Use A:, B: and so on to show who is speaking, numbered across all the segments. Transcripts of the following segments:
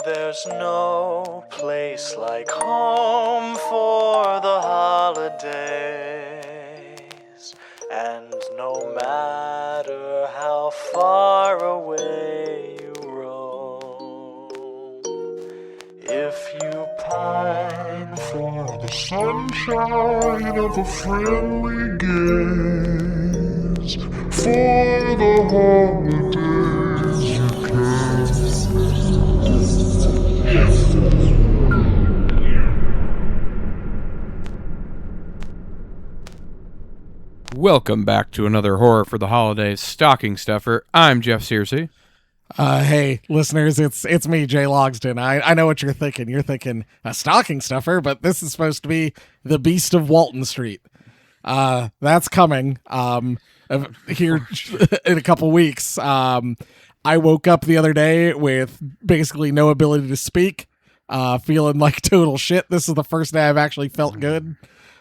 A: there's no place like home for the holidays. And no matter how far away you roam, if you pine for the sunshine of a friendly gaze, for the holidays you can.
B: Welcome back to another Horror for the Holidays stocking stuffer. I'm Jeff Searcy.
C: Hey, listeners, it's me, Jay Logston. I know what you're thinking. You're thinking a stocking stuffer, but this is supposed to be the Beast of Walton Street. That's coming here in a couple weeks. I woke up the other day with basically no ability to speak, feeling like total shit. This is the first day I've actually felt good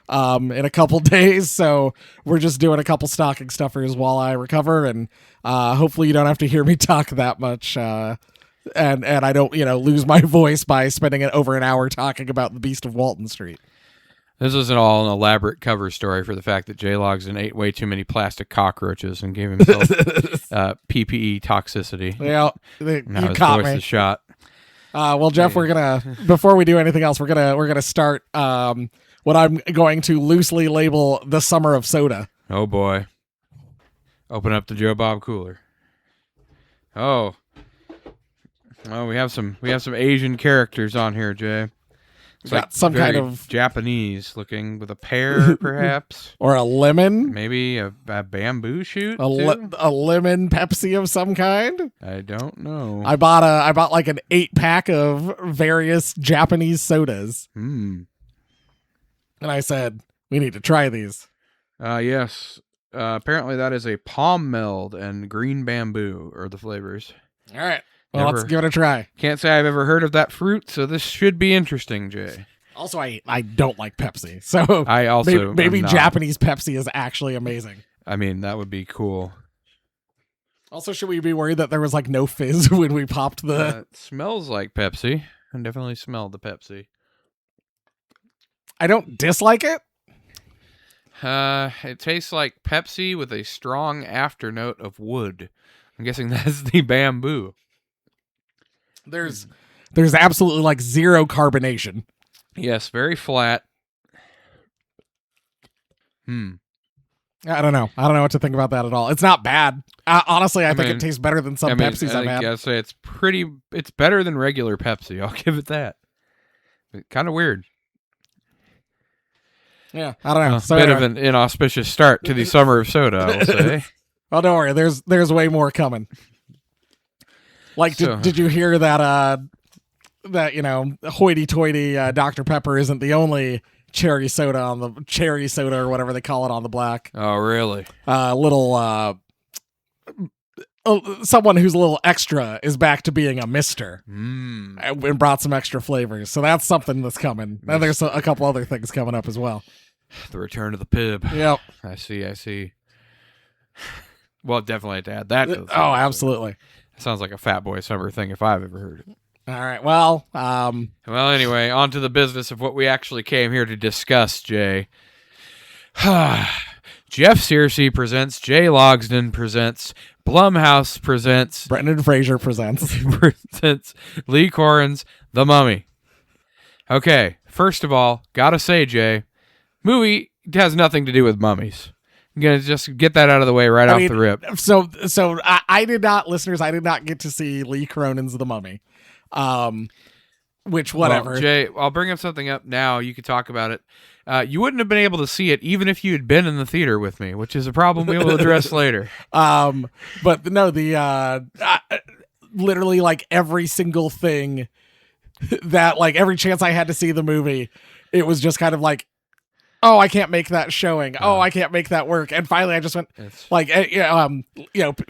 C: in a couple days, so we're just doing a couple stocking stuffers while I recover, and hopefully you don't have to hear me talk that much, and I don't lose my voice by spending it over an hour talking about the Beast of Walton Street.
B: This isn't all an elaborate cover story for the fact that Jay Logston ate way too many plastic cockroaches and gave himself PPE toxicity.
C: Yeah, you caught me.
B: The shot.
C: Well, Jeff, we're gonna before we do anything else, we're gonna start what I'm going to loosely label the summer of soda.
B: Oh boy! Open up the Joe Bob cooler. Oh, we have some Asian characters on here, Jay. It's
C: got
B: like
C: some kind of
B: Japanese looking with a pear, perhaps,
C: or a lemon,
B: maybe a bamboo shoot,
C: a lemon Pepsi of some kind.
B: I don't know.
C: I bought like an 8-pack of various Japanese sodas. And I said, we need to try these.
B: Yes. Apparently that is a palm meld and green bamboo are the flavors.
C: All right. Well, let's give it a try.
B: Can't say I've ever heard of that fruit, so this should be interesting, Jay.
C: Also, I don't like Pepsi, so
B: I also
C: maybe Japanese Pepsi is actually amazing.
B: I mean, that would be cool.
C: Also, should we be worried that there was like no fizz when we popped the...
B: It smells like Pepsi. I definitely smell the Pepsi.
C: I don't dislike it.
B: It tastes like Pepsi with a strong afternote of wood. I'm guessing that's the bamboo.
C: There's absolutely like zero carbonation.
B: Yes, very flat.
C: I don't know what to think about that at all. It's not bad. Honestly, I think it tastes better than some Pepsis I've had.
B: I'd say it's better than regular Pepsi. I'll give it that. Kind of weird.
C: Yeah, I don't know.
B: So bit of an inauspicious start to the summer of soda, I will say.
C: Well, don't worry. There's way more coming. Like, did you hear that hoity-toity Dr. Pepper isn't the only cherry soda or whatever they call it on the black.
B: Oh, really?
C: Someone who's a little extra is back to being a mister and brought some extra flavors. So that's something that's coming. And there's a couple other things coming up as well.
B: The return of the Pib.
C: Yep.
B: I see. Well, definitely have to add that to the
C: Oh, absolutely.
B: Sounds like a Fat Boy Summer thing if I've ever heard it.
C: All right. Well,
B: anyway, on to the business of what we actually came here to discuss, Jay. Jeff Searcy presents, Jay Logston presents, Blumhouse presents,
C: Brendan Fraser presents
B: Lee Corin's The Mummy. Okay, first of all, gotta say, Jay, movie has nothing to do with mummies. I'm going to just get that out of the way off the rip.
C: So I did not, listeners, I did not get to see Lee Cronin's The Mummy. Which, whatever.
B: Well, Jay, I'll bring up something up now. You could talk about it. You wouldn't have been able to see it even if you had been in the theater with me, which is a problem we will address later.
C: But no, literally like every single thing that, like every chance I had to see the movie, it was just kind of like, oh, I can't make that showing. Oh, I can't make that work. And finally, I just went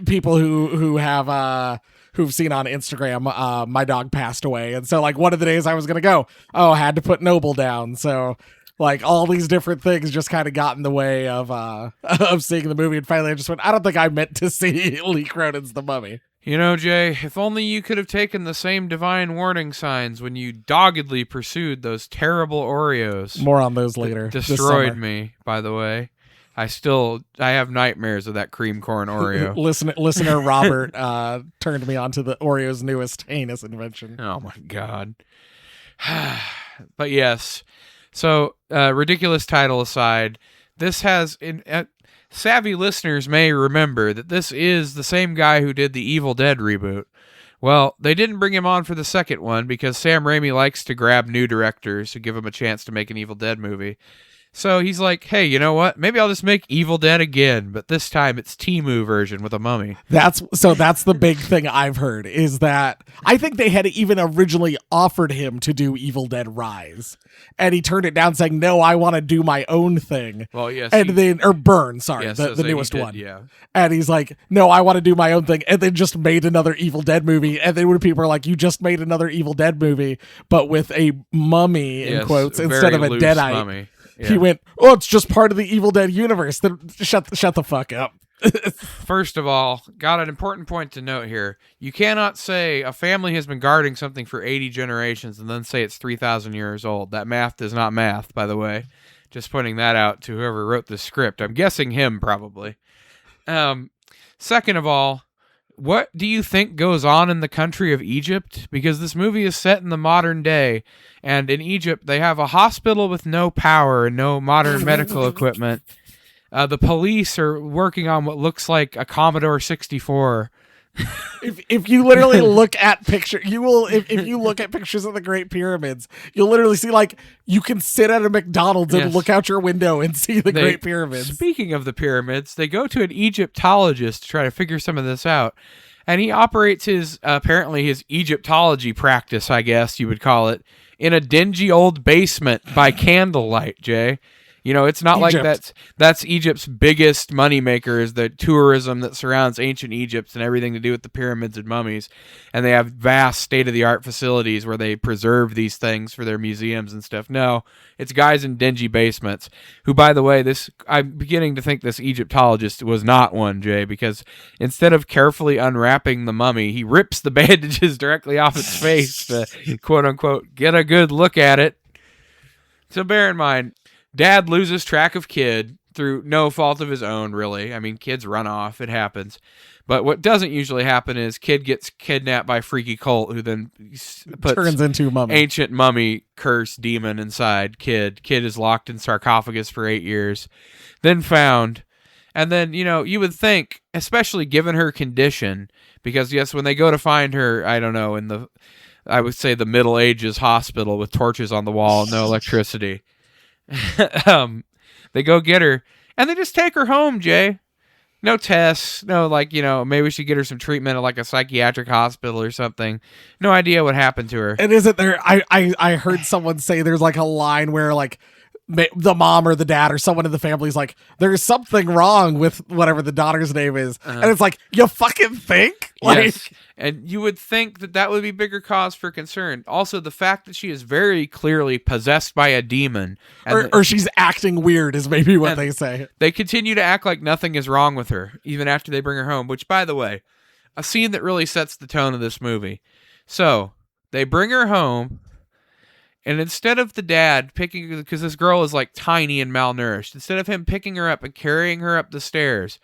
C: people who have who've seen on Instagram, my dog passed away, and so like one of the days I was gonna go, I had to put Noble down. So like all these different things just kind of got in the way of seeing the movie. And finally, I just went, I don't think I meant to see Lee Cronin's The Mummy.
B: You know, Jay, if only you could have taken the same divine warning signs when you doggedly pursued those terrible Oreos.
C: More on those later.
B: Destroyed me, by the way. I have nightmares of that cream corn Oreo.
C: Listener Robert turned me on to the Oreo's newest heinous invention.
B: Oh my God. But yes, so ridiculous title aside, this has savvy listeners may remember that this is the same guy who did the Evil Dead reboot. Well, they didn't bring him on for the second one because Sam Raimi likes to grab new directors to give him a chance to make an Evil Dead movie. So he's like, hey, you know what? Maybe I'll just make Evil Dead again, but this time it's Temu version with a mummy.
C: That's the big thing I've heard is that I think they had even originally offered him to do Evil Dead Rise, and he turned it down saying, no, I want to do my own thing.
B: Well, yes.
C: Or Burn, sorry,
B: yes,
C: the newest one.
B: Yeah.
C: And he's like, no, I want to do my own thing, and then just made another Evil Dead movie, and then when people are like, you just made another Evil Dead movie, but with a mummy, in quotes, instead of a deadite.
B: Mummy. Yeah.
C: He went, oh, it's just part of the Evil Dead universe. Then shut the fuck up.
B: First of all, got an important point to note here. You cannot say a family has been guarding something for 80 generations and then say it's 3,000 years old. That math is not math, by the way. Just pointing that out to whoever wrote the script. I'm guessing him, probably. Second of all, what do you think goes on in the country of Egypt? Because this movie is set in the modern day, and in Egypt, they have a hospital with no power and no modern medical equipment. The police are working on what looks like a Commodore 64.
C: If you literally look at pictures, if you look at pictures of the Great Pyramids, you'll literally see like you can sit at a McDonald's and look out your window and see the Great Pyramids.
B: Speaking of the pyramids, they go to an Egyptologist to try to figure some of this out, and he operates his Egyptology practice, I guess you would call it, in a dingy old basement by candlelight. Jay. You know, it's not
C: Egypt.
B: like that's Egypt's biggest moneymaker is the tourism that surrounds ancient Egypt and everything to do with the pyramids and mummies. And they have vast state-of-the-art facilities where they preserve these things for their museums and stuff. No, it's guys in dingy basements who, by the way, I'm beginning to think this Egyptologist was not one, Jay, because instead of carefully unwrapping the mummy, he rips the bandages directly off its face to, quote-unquote, get a good look at it. So bear in mind, Dad loses track of kid through no fault of his own, really. I mean, kids run off. It happens. But what doesn't usually happen is kid gets kidnapped by a freaky cult who then
C: turns into mummy.
B: Ancient mummy curse demon inside kid. Kid is locked in sarcophagus for 8 years. Then found. And then, you would think, especially given her condition, because, yes, when they go to find her, I don't know, I would say the Middle Ages hospital with torches on the wall, no electricity. They go get her and they just take her home, Jay. No tests, no maybe we should get her some treatment at like a psychiatric hospital or something. No idea what happened to her.
C: And isn't there? I heard someone say there's like a line where like the mom or the dad or someone in the family is like, there's something wrong with whatever the daughter's name is, and it's like, you fucking think? Like,
B: yes. And you would think that would be bigger cause for concern. Also, the fact that she is very clearly possessed by a demon.
C: Or she's acting weird is maybe what they say.
B: They continue to act like nothing is wrong with her, even after they bring her home, which, by the way, a scene that really sets the tone of this movie. So, they bring her home, and instead of the dad picking, because this girl is like tiny and malnourished, instead of him picking her up and carrying her up the stairs,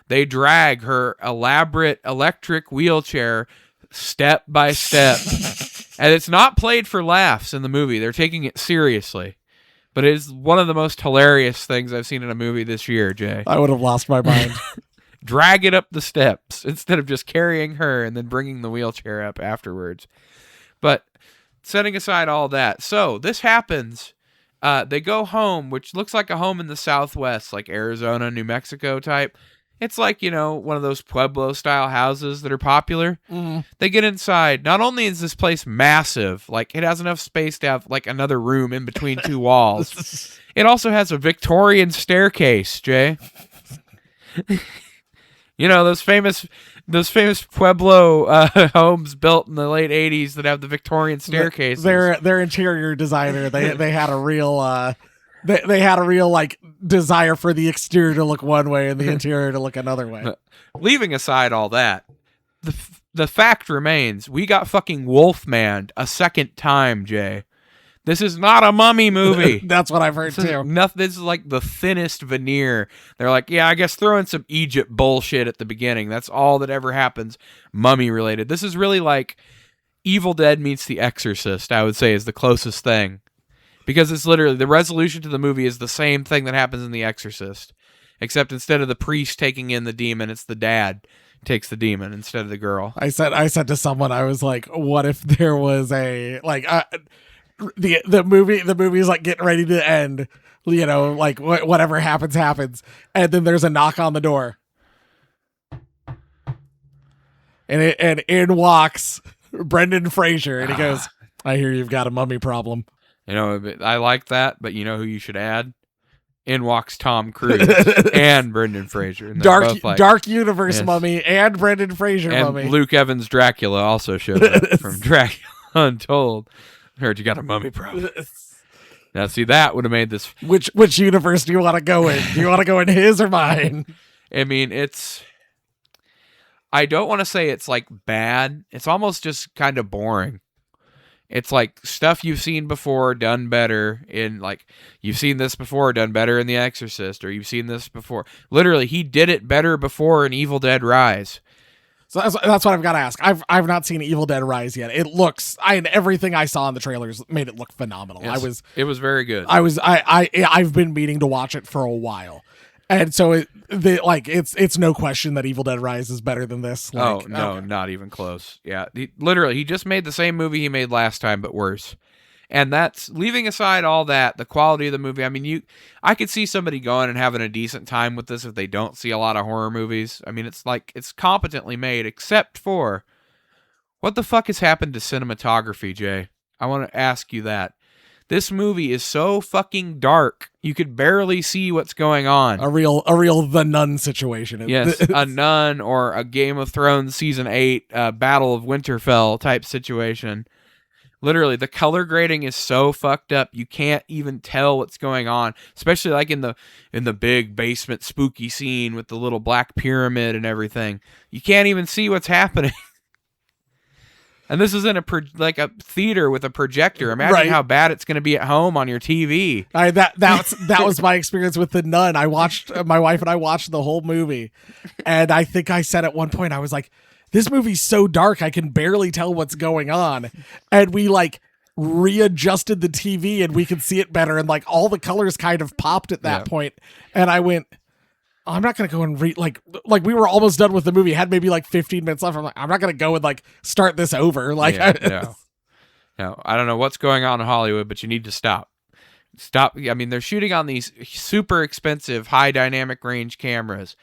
B: they drag her elaborate electric wheelchair step by step. And it's not played for laughs in the movie. They're taking it seriously. But it is one of the most hilarious things I've seen in a movie this year, Jay.
C: I would have lost my mind.
B: Drag it up the steps instead of just carrying her and then bringing the wheelchair up afterwards. But setting aside all that, so this happens. They go home, which looks like a home in the Southwest, like Arizona, New Mexico type. It's like, one of those Pueblo-style houses that are popular.
C: Mm.
B: They get inside. Not only is this place massive, like it has enough space to have like another room in between two walls. It also has a Victorian staircase, Jay. Those famous Pueblo homes built in the late 80s that have the Victorian staircases.
C: Their interior designer, they had a real they had a real like desire for the exterior to look one way and the interior to look another way.
B: Leaving aside all that, the fact remains, we got fucking Wolfman a second time, Jay. This is not a mummy movie.
C: That's what I've heard too.
B: This is like the thinnest veneer. They're like, yeah, I guess throw in some Egypt bullshit at the beginning. That's all that ever happens mummy related. This is really like Evil Dead meets The Exorcist, I would say, is the closest thing. Because it's literally, the resolution to the movie is the same thing that happens in The Exorcist. Except instead of the priest taking in the demon, it's the dad takes the demon instead of the girl.
C: I said to someone, I was like, what if there was a, like, the movie's like getting ready to end, you know, like whatever happens, and then there's a knock on the door, and in walks Brendan Fraser, and he goes, "I hear you've got a mummy problem."
B: You know, I like that, but you know who you should add? In walks Tom Cruise and Brendan Fraser. And
C: Dark Universe Mummy and Brendan Fraser
B: and
C: Mummy.
B: Luke Evans Dracula also shows up from Dracula Untold. Heard you got a mummy problem. Now, see, that would have made this.
C: Which universe do you want to go in? Do you want to go in his or mine?
B: I mean, I don't want to say it's like bad. It's almost just kind of boring. It's like stuff you've seen before, done better in, like, you've seen this before, done better in The Exorcist, or you've seen this before. Literally, he did it better before in Evil Dead Rise.
C: So that's what I've got to ask. I've not seen Evil Dead Rise yet. It looks, everything I saw in the trailers made it look phenomenal.
B: Yes, it was very good.
C: I've been meaning to watch it for a while, and so it's no question that Evil Dead Rise is better than this.
B: Like, no, not even close. Yeah, he just made the same movie he made last time, but worse. And that's, leaving aside all that, the quality of the movie. I mean, I could see somebody going and having a decent time with this if they don't see a lot of horror movies. I mean, it's like, it's competently made, except for, what the fuck has happened to cinematography, Jay? I want to ask you that. This movie is so fucking dark, you could barely see what's going on.
C: A real The Nun situation.
B: Yes, a Nun or a Game of Thrones Season 8, Battle of Winterfell type situation. Literally, the color grading is so fucked up, you can't even tell what's going on. Especially like in the big basement spooky scene with the little black pyramid and everything. You can't even see what's happening. And this is in a theater with a projector. Imagine how bad it's going to be at home on your TV.
C: That was my experience with The Nun. My wife and I watched the whole movie, and I think I said at one point, I was like, this movie's so dark, I can barely tell what's going on. And we like readjusted the TV and we could see it better. And like all the colors kind of popped at that point. And I went, I'm not going to go and read, like we were almost done with the movie. Had maybe like 15 minutes left. I'm like, I'm not going to go and like start this over. Like,
B: no, I don't know what's going on in Hollywood, but you need to stop. I mean, they're shooting on these super expensive high dynamic range cameras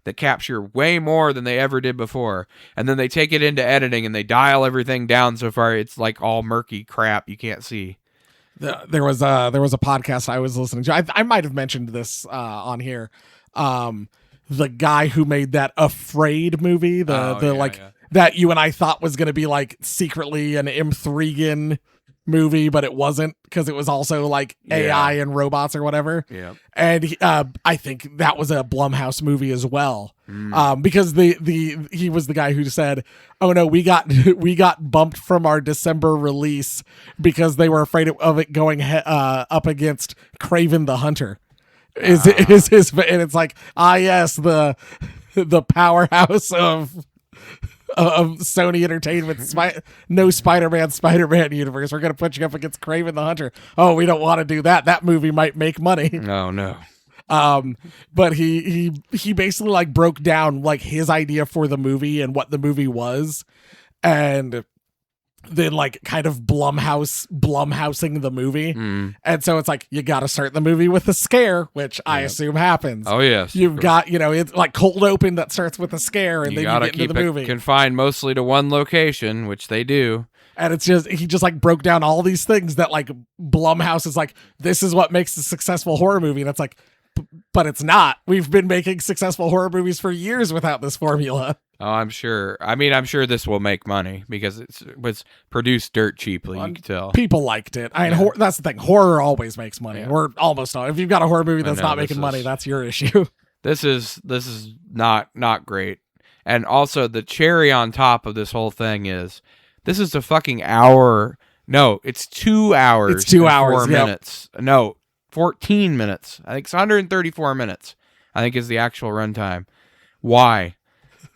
B: that capture way more than they ever did before. And then they take it into editing and they dial everything down so far it's like all murky crap you can't see.
C: There was a podcast I was listening to. I might have mentioned this on here. The guy who made that Afraid movie, that you and I thought was going to be like secretly an M3gan movie, but it wasn't, because it was also like AI and robots or whatever. Yeah. And I think that was a Blumhouse movie as well. Because he was the guy who said, "Oh no, we got bumped from our December release because they were afraid of it going up against Kraven the Hunter." Is his, and it's like, yes, the powerhouse of Sony Entertainment, no Spider-Man universe. We're gonna put you up against Kraven the Hunter. Oh, we don't want to do that. That movie might make money.
B: No.
C: But he basically like broke down like his idea for the movie and what the movie was, and then like kind of Blumhousing the movie. And so it's like, you got to start the movie with a scare, which I assume happens.
B: Oh yes,
C: you've got, it's like cold open that starts with a scare, and then you get into the movie.
B: Confined mostly to one location, which they do.
C: And it's just, he just like broke down all these things that like Blumhouse is like, this is what makes a successful horror movie, and it's like, but it's not. We've been making successful horror movies for years without this formula.
B: Oh, I'm sure. I mean, I'm sure this will make money because it was produced dirt cheaply. You can tell.
C: People liked it. I mean, that's the thing. Horror always makes money. Or almost all. If you've got a horror movie that's not making money, that's your issue.
B: This is not great. And also, the cherry on top of this whole thing is this is a fucking hour. No, it's 2 hours.
C: It's 2
B: and
C: hours,
B: 4
C: yep.
B: minutes. No, 14 minutes. I think it's 134 minutes. I think is the actual runtime. Why?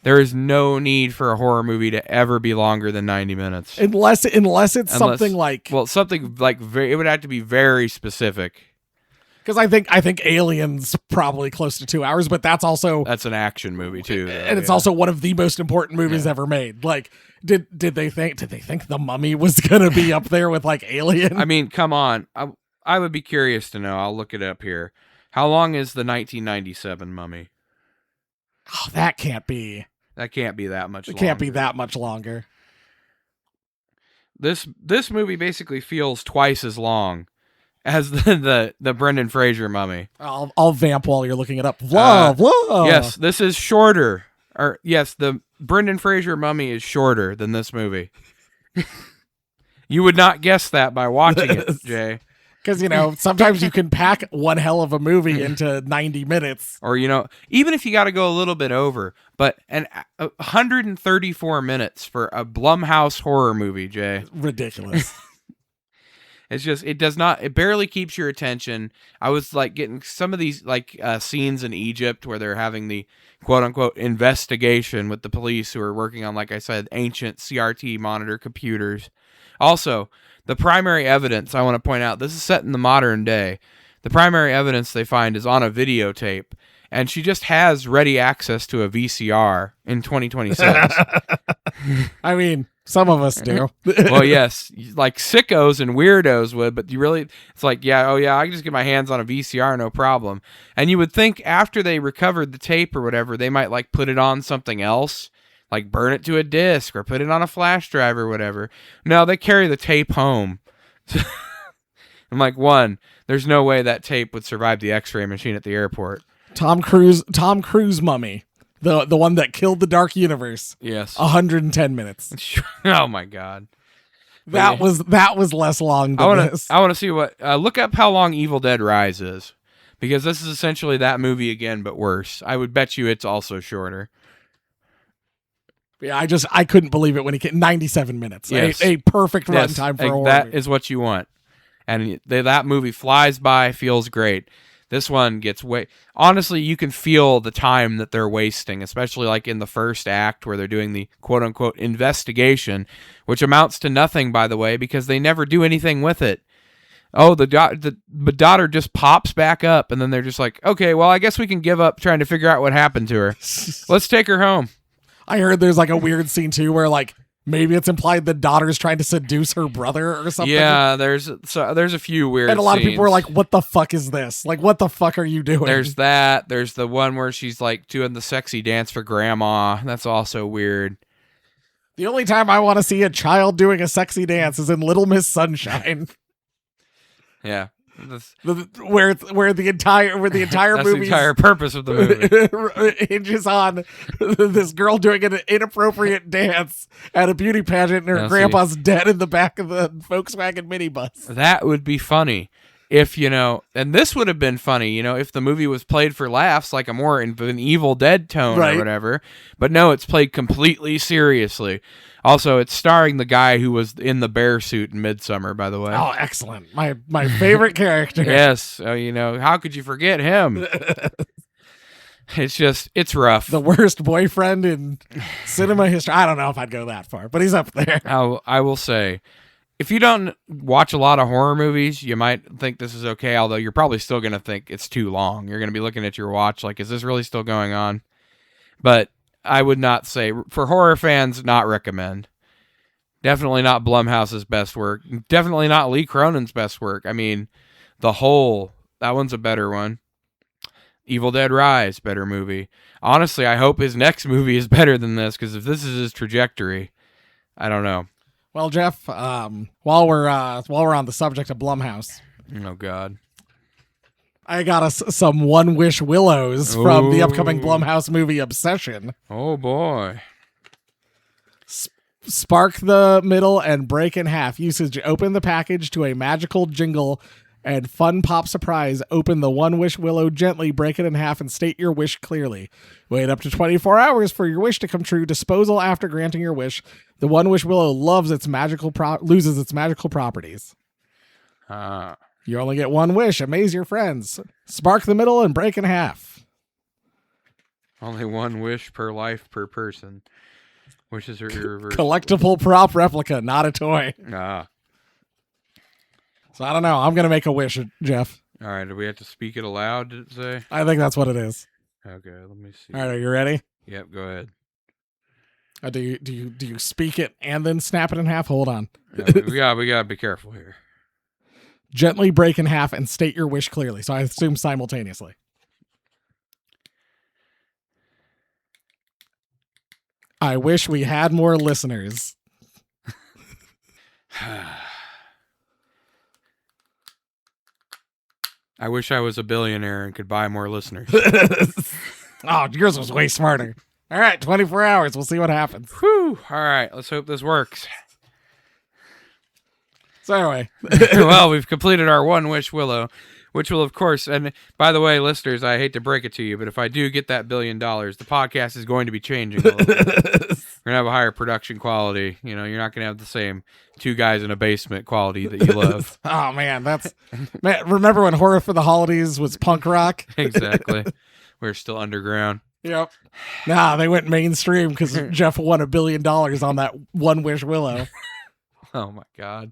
B: There is no need for a horror movie to ever be longer than 90 minutes.
C: Unless it's something like...
B: Well, something like it would have to be very specific.
C: Because I think Alien's probably close to 2 hours, but that's
B: an action movie too, though,
C: and it's also one of the most important movies ever made. Like, did they think The Mummy was gonna be up there with like Alien?
B: I mean, come on, I would be curious to know. I'll look it up here. How long is the 1997 Mummy?
C: Oh, that can't be
B: that much.
C: It can't be that much longer.
B: This movie basically feels twice as long as the Brendan Fraser Mummy.
C: I'll vamp while you're looking it up. Blah.
B: Yes, this is shorter. Or yes, the Brendan Fraser Mummy is shorter than this movie. You would not guess that by watching it, Jay.
C: Because, sometimes you can pack one hell of a movie into 90 minutes.
B: Or, even if you got to go a little bit over. But 134 minutes for a Blumhouse horror movie, Jay.
C: Ridiculous.
B: It's just, it barely keeps your attention. I was like getting some of these scenes in Egypt where they're having the quote unquote investigation with the police who are working on, like I said, ancient CRT monitor computers. Also, the primary evidence I want to point out, this is set in the modern day. The primary evidence they find is on a videotape, and she just has ready access to a VCR in 2026.
C: I mean, some of us do.
B: Well, yes, like sickos and weirdos would, but it's like, I can just get my hands on a VCR, no problem. And you would think after they recovered the tape or whatever, they might like put it on something else, like burn it to a disc or put it on a flash drive or whatever. No, they carry the tape home. I'm like, there's no way that tape would survive the X-ray machine at the airport.
C: Tom Cruise Mummy. The one that killed the Dark Universe.
B: Yes.
C: 110 minutes.
B: Oh my God.
C: That was less long than this.
B: I want to see what look up how long Evil Dead Rise is. Because this is essentially that movie again, but worse. I would bet you it's also shorter.
C: Yeah, I couldn't believe it when he came. 97 minutes.
B: Yes.
C: A perfect runtime for a horror
B: That
C: movie.
B: is what you want. And that movie flies by, feels great. This one gets honestly, you can feel the time that they're wasting, especially like in the first act where they're doing the quote unquote investigation, which amounts to nothing, by the way, because they never do anything with it. Oh, the daughter just pops back up, and then they're just like, okay, well, I guess we can give up trying to figure out what happened to her. Let's take her home.
C: I heard there's like a weird scene too where like maybe it's implied the daughter's trying to seduce her brother or something.
B: Yeah, there's a few weird
C: and a lot
B: scenes.
C: of people are like, what the fuck is this? Like, what the fuck are you doing?
B: There's that. There's the one where she's like doing the sexy dance for grandma. That's also weird.
C: The only time I want to see a child doing a sexy dance is in Little Miss Sunshine.
B: Yeah.
C: Where the entire movie,
B: that's the entire purpose of the movie,
C: hinges on this girl doing an inappropriate dance at a beauty pageant, and her grandpa's dead in the back of the Volkswagen minibus.
B: That would be funny if and this would have been funny, if the movie was played for laughs, like a more an Evil Dead tone or whatever. But no, it's played completely seriously. Also, it's starring the guy who was in the bear suit in Midsummer, by the way.
C: Oh, excellent. My favorite character.
B: Yes. How could you forget him? It's rough.
C: The worst boyfriend in cinema history. I don't know if I'd go that far, but he's up there.
B: I will say, if you don't watch a lot of horror movies, you might think this is okay, although you're probably still going to think it's too long. You're going to be looking at your watch like, is this really still going on? But I would not say, for horror fans, not recommend. Definitely not Blumhouse's best work. Definitely not Lee Cronin's best work. I mean, The Hole, that one's a better one. Evil Dead Rise, better movie. Honestly, I hope his next movie is better than this, because if this is his trajectory, I don't know.
C: Well, Jeff, while we're on the subject of Blumhouse,
B: oh God,
C: I got us some One Wish Willows from the upcoming Blumhouse movie Obsession.
B: Oh boy.
C: Spark the middle and break in half. Usage: open the package to a magical jingle and Fun Pop Surprise. Open the One Wish Willow gently, break it in half, and state your wish clearly. Wait up to 24 hours for your wish to come true. Disposal after granting your wish. The One Wish Willow loses its magical properties. You only get one wish. Amaze your friends. Spark the middle and break in half.
B: Only one wish per life per person. Wishes are irreversible.
C: Collectible prop replica, not a toy. So I don't know. I'm going to make a wish, Jeff.
B: All right. Do we have to speak it aloud, did it say?
C: I think that's what it is.
B: Okay, let me see.
C: All right, are you ready?
B: Yep, go ahead.
C: Do you speak it and then snap it in half? Hold on.
B: Yeah, we gotta be careful here.
C: Gently break in half and state your wish clearly. So I assume simultaneously. I wish we had more listeners.
B: I wish I was a billionaire and could buy more listeners.
C: Oh, yours was way smarter. All right, 24 hours. We'll see what happens.
B: Whew. All right, let's hope this works.
C: So anyway.
B: Well, we've completed our One Wish Willow, which will, of course, and by the way, listeners, I hate to break it to you, but if I do get that $1 billion, the podcast is going to be changing a little bit. We're going to have a higher production quality. You know, you're not going to have the same two guys in a basement quality that you love.
C: Oh, man, remember when Horror for the Holidays was punk rock?
B: Exactly. We're still underground.
C: Yep. Nah, they went mainstream because Jeff won $1 billion on that One Wish Willow.
B: Oh, my God.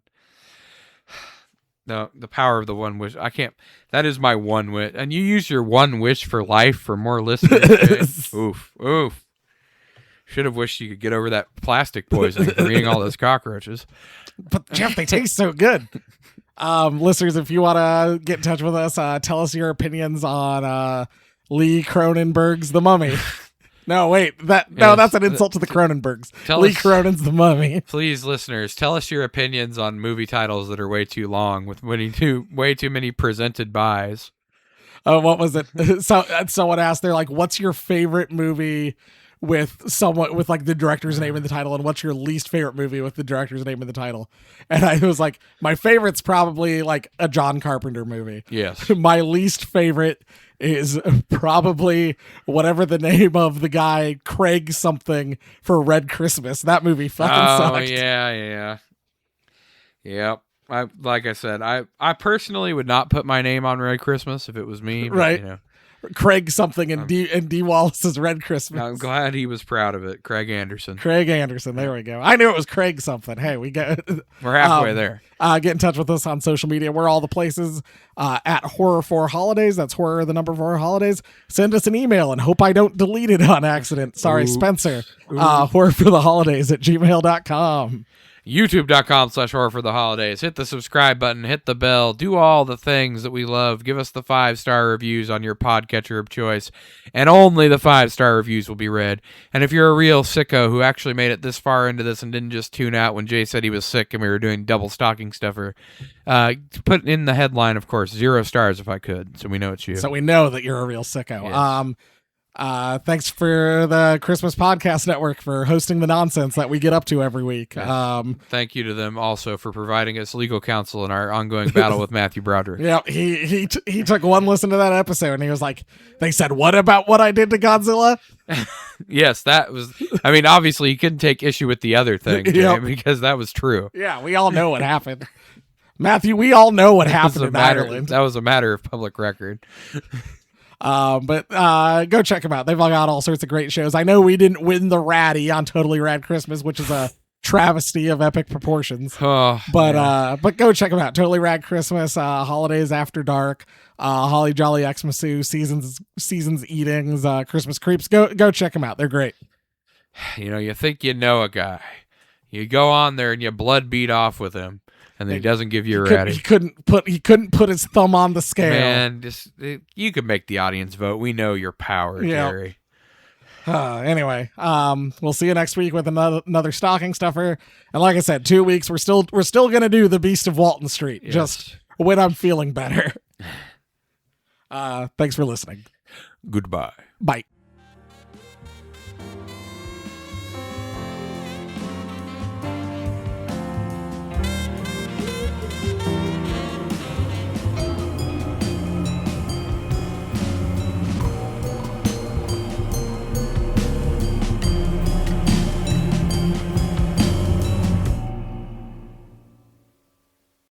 B: No, the power of the one wish. I can't. That is my one wish. And you use your one wish for life for more listeners. Oof. Oof. Should have wished you could get over that plastic poisoning from eating all those cockroaches.
C: But, Jeff, they taste so good. Listeners, if you want to get in touch with us, tell us your opinions on Lee Cronenberg's The Mummy. No, wait. That's an insult to the Cronenbergs. Lee Cronin's The Mummy.
B: Please, listeners, tell us your opinions on movie titles that are way too long with way too many presented bys.
C: What was it? Someone asked, they're like, what's your favorite movie with like the director's name in the title, and what's your least favorite movie with the director's name in the title? And I was like, my favorite's probably like a John Carpenter movie.
B: Yes.
C: My least favorite is probably whatever the name of the guy, Craig something, for Red Christmas. That movie fucking sucked.
B: Oh, yeah. Yep. Like I said, I personally would not put my name on Red Christmas if it was me. But,
C: right.
B: You know.
C: Craig something and D. Wallace's Red Christmas.
B: I'm glad he was proud of it. Craig Anderson.
C: There we go. I knew it was Craig something. Hey, we're
B: halfway there.
C: Get in touch with us on social media. We're all the places at Horror for Holidays. That's horror, the number 4 holidays. Send us an email and hope I don't delete it on accident. Sorry, Oops. Spencer. horrorfortheholidays@gmail.com.
B: YouTube.com/horror for the holidays. Hit the subscribe button, hit the bell, do all the things that we love. Give us the 5-star reviews on your podcatcher of choice, and only the 5-star reviews will be read. And if you're a real sicko who actually made it this far into this and didn't just tune out when Jay said he was sick and we were doing double stocking stuffer, put in the headline, of course, 0 stars if I could, so we know it's you.
C: So we know that you're a real sicko.
B: Yes.
C: Thanks for the Christmas Podcast Network for hosting the nonsense that we get up to every week.
B: Thank you to them also for providing us legal counsel in our ongoing battle with Matthew Broderick.
C: Yeah, he took one listen to that episode and he was like, they said, what about what I did to Godzilla?
B: Yes, that was, I mean, obviously he couldn't take issue with the other thing, Jay, because that was true.
C: Yeah, we all know what happened. Matthew, we all know what happened in Ireland.
B: That was a matter of public record.
C: But go check them out. They've all got all sorts of great shows. I know we didn't win the Ratty on Totally Rad Christmas, which is a travesty of epic proportions. But go check them out. Totally Rad Christmas, Holidays After Dark, Holly Jolly Xmas, Seasons Eatings, Christmas Creeps. Go check them out. They're great.
B: You know, you think you know a guy. You go on there and you blood beat off with him. And then he doesn't give you a ratty. He couldn't
C: put his thumb on the scale.
B: Man, you can make the audience vote. We know your power, Jerry.
C: Anyway, we'll see you next week with another stocking stuffer. And like I said, 2 weeks. We're still gonna do the Beast of Walton Street. Yes. Just when I'm feeling better. Thanks for listening.
B: Goodbye.
C: Bye.